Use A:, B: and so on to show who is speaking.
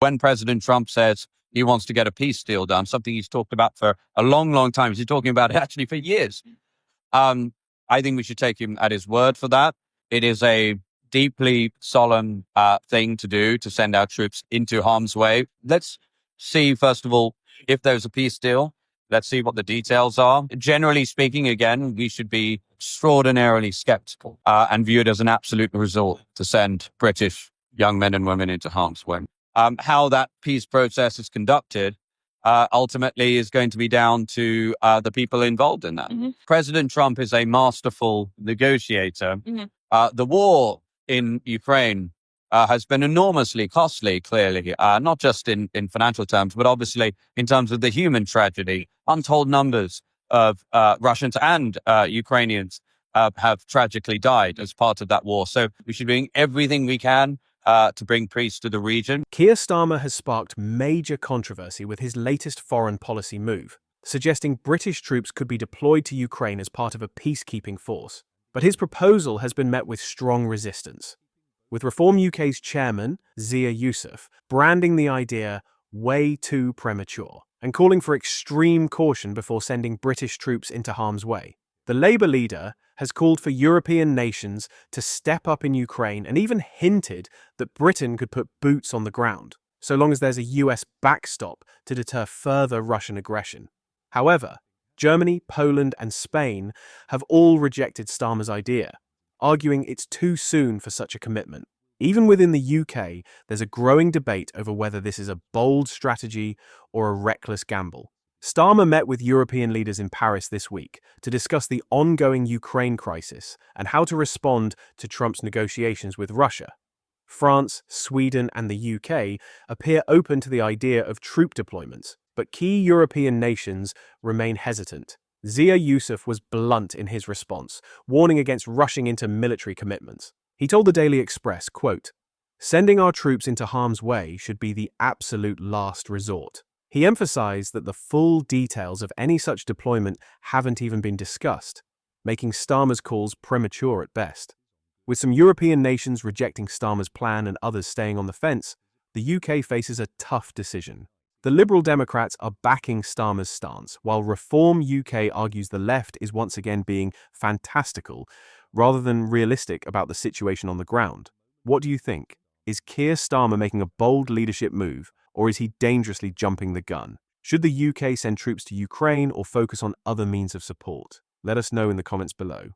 A: When President Trump says he wants to get a peace deal done, something he's talked about for a long, long time, he's talking about it actually for years. I think we should take him at his word for that. It is a deeply solemn thing to do, to send our troops into harm's way. Let's see, first of all, if there's a peace deal. Let's see what the details are. Generally speaking, again, we should be extraordinarily skeptical and view it as an absolute resort to send British young men and women into harm's way. How that peace process is conducted ultimately is going to be down to the people involved in that. Mm-hmm. President Trump is a masterful negotiator. Mm-hmm. The war in Ukraine has been enormously costly, clearly, not just in financial terms, but obviously in terms of the human tragedy. Untold numbers of Russians and Ukrainians have tragically died as part of that war. So we should be doing everything we can to bring peace to the region.
B: Keir Starmer has sparked major controversy with his latest foreign policy move, suggesting British troops could be deployed to Ukraine as part of a peacekeeping force. But his proposal has been met with strong resistance, with Reform UK's chairman, Zia Youssef, branding the idea way too premature and calling for extreme caution before sending British troops into harm's way. The Labour leader has called for European nations to step up in Ukraine and even hinted that Britain could put boots on the ground, so long as there's a US backstop to deter further Russian aggression. However, Germany, Poland, and Spain have all rejected Starmer's idea, arguing it's too soon for such a commitment. Even within the UK, there's a growing debate over whether this is a bold strategy or a reckless gamble. Starmer met with European leaders in Paris this week to discuss the ongoing Ukraine crisis and how to respond to Trump's negotiations with Russia. France, Sweden, and the UK appear open to the idea of troop deployments, but key European nations remain hesitant. Zia Youssef was blunt in his response, warning against rushing into military commitments. He told the Daily Express, quote, "Sending our troops into harm's way should be the absolute last resort." He emphasized that the full details of any such deployment haven't even been discussed, making Starmer's calls premature at best. With some European nations rejecting Starmer's plan and others staying on the fence, the UK faces a tough decision. The Liberal Democrats are backing Starmer's stance, while Reform UK argues the left is once again being fantastical rather than realistic about the situation on the ground. What do you think? Is Keir Starmer making a bold leadership move, or is he dangerously jumping the gun? Should the UK send troops to Ukraine or focus on other means of support? Let us know in the comments below.